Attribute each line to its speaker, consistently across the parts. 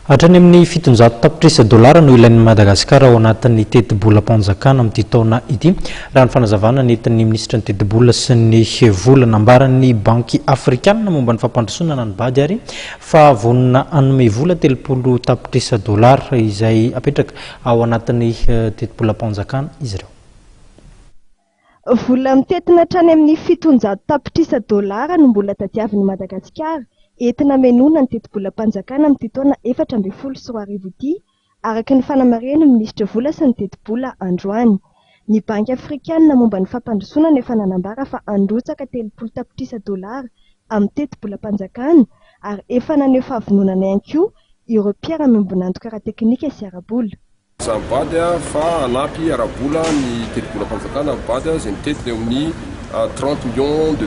Speaker 1: Hatrany amin'ny $700 no ilain'ny Madagasikara ao anatin'ny teti-bolam-panjakana amin'ity taona ity. Raha ny fanazavana nentin'ny minisitra ny teti-bola sy ny vola nambaran'ny banky afrikanina momba ny fampandrosoana ny bady ary fa vonona hanome vola $30 izay apetraka ao anatin'ny teti-bolam-panjakana izy ireo.
Speaker 2: Vola mitetina hatrany amin'ny $700 no mbola tadiavin'i Madagasikara entina menona ny teti-bolam-panjakana amin'ity taona 2024 ity, araka ny fanamarin'ny minisitra vola sy ny teti-bola androany. Ny banky afrikanina momba ny fampandrosoana efa nanambara fa handrotsaka $30 amin'ny teti-bolam-panjakana ary efa naneho fahavononana ihany koa ireo mpiara-miombonantoka ara-teknika sy ara-bola.
Speaker 3: Bady fa hanampy ara-bola ny teti-bolam-panjakana bady izay mitetina eo amin'ny $30 millions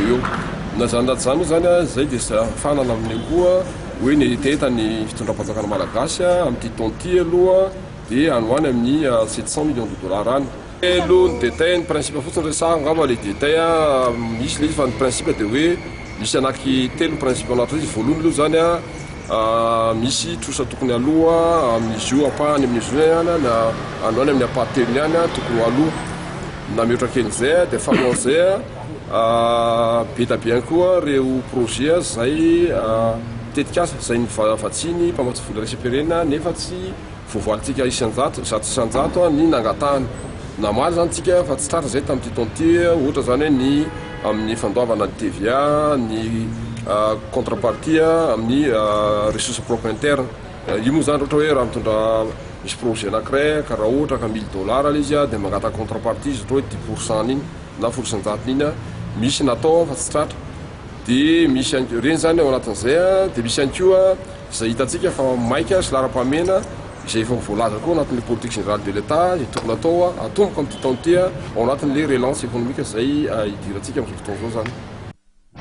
Speaker 3: eo. Na zany zany zay dia fanana amin'ny koa hoe ny tetany fitondram-panjakana malagasy amin'ity taonty aloha dia anoany amin'ny $700 millions any. Aloha ny détail ny principe fotsiny resahana ngamba le détail misy le izy fa ny principe dia hoe misy anaky telo ny principe anaty izy. Voalohany aloha zany misy trosa tokony aloha amin'izy io ampahany amin'izy io anoany amin'ny apately ihany tokony aloha na mihoatra ken'izay dia fanoan'izay be da be ihany koa reo projet zay tetikasa zay ny vatsiny mpamatsy vola raisam-pirenena nefa tsy voavoalintsika isanjato ny nangatahany. Namaly zany tsika fa tsy tratra zay tamin'ity taonty ohatra zany hoe ny amin'ny fandoavana ny TVA, ny contrepartie amin'ny ressources propres internes. Io moa zany ohatra hoe raha mitondra misy projet anankiray ka raha ohatra ka $1000 izy dia mangata contrepartie izy ohatra hoe 10% iny na $100 iny misy natao fa tsy tratra. Dia misy reny zany ao anatin'izay dia misy ihany koa izay hitantsika fa maika sy lara-pamena izay efa voalaza koa anatin'le politique générale de l'État izay tokony atao atomboka amin'ity taonty ao anatin'le relance économique izay hidirantsika amin'izao fotoana izao zany.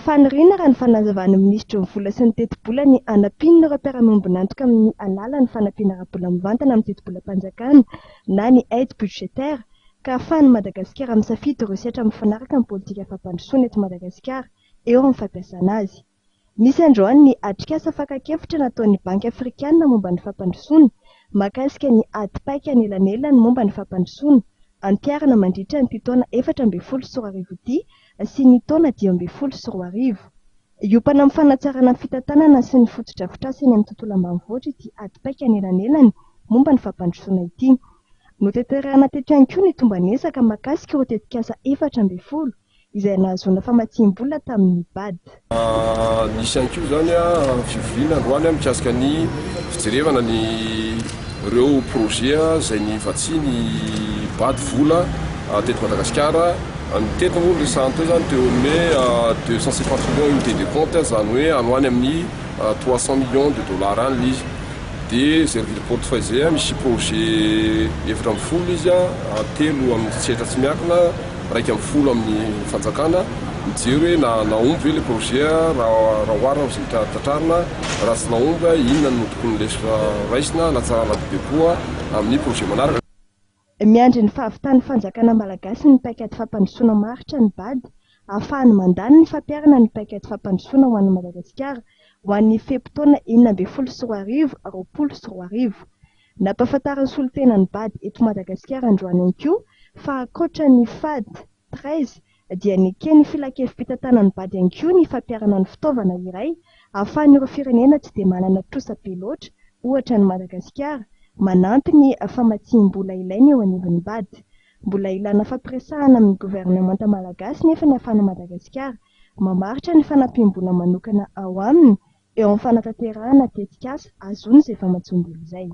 Speaker 2: Faniriana raha ny fanazavana minisitra ny vola sy ny teti-bola ny anampiana ireo mpiara-miombonantoka amin'ny alalan'ny fanampiana ara-bola mivantana amin'ny teti-bolam-panjakana na ny aide budgétaire ka ahafahan'ny Madagasikara misafidy ireo sehatra mifanaraka amin'ny politika fampandrosoana eto Madagasikara eo amin'ny fampiasana azy. Nisy androany ny atrikasa fakakefitra nataon'ny banky afrikanina momba ny fampandrosoana mahakasika ny ady paika anelanelany momba ny fampandrosoana antiarana mandritra ny taona 2024 ity sy ny taona 2025. Iopana amin'ny fanatsarana ny fitantanana sy ny fotodrafitrasa eny amin'ny tontolo ambanivohitra ity ady paika anelanelany momba ny fampandrosoana ity. Noteterana teto ihany koa ny tombanesaka mahakasika ireo tetikasa 400 izay nahazoana famatsiam-bola tamin'ny bady.
Speaker 3: Nisy ihany koa zany fivoriana androany mikasika ny fijerevana ny ireo projet izay ny vatsiny bady vola teto Madagasikara. Ny teto moa resahanto zany teo amin'ny 250 millions unité de compte zany hoe anoany amin'ny $300 millions any izy. Dia service portefeuille zay misy projet 40 izy telo amin'ny sehatra tsy miakina, raiky amin'ny 10 amin'ny fanjakana. Mijery hoe naomby le projet raha oharina sy tratrarina raha tsy naomby inona no tokony lesona raisina na tsara be koa amin'ny projet manaraka.
Speaker 2: Miandry ny fahavitan'ny fanjakana malagasy ny paikady fampandrosoana maritra ny bady ahafahany mandany ny fampiarana ny paikady fampandrosoana ho an'ny Madagasikara ho an'ny fepitaona 2024. Nampahafantariny solotena ny bady eto Madagasikara androany ihany koa fa ankoatra ny FAD 13 dia nikeny filakevim-pitantana ny bady ihany koa ny fampiarana ny fitaovana iray ahafahan'ireo firenena tsy dia manana trosa-be loatra ohatra ny Madagasikara manampy ny famatsiam-bola ilainy eo anivon'ny bady. Mbola ilana fampiresahana amin'ny gouvernemanta malagasy nefa ny ahafahan'ny Madagasikara mamaritra ny fanampiam-bola manokana ao aminy eo amin'ny fanatanterahana tetikasa azony izay famatsiam-bola izay.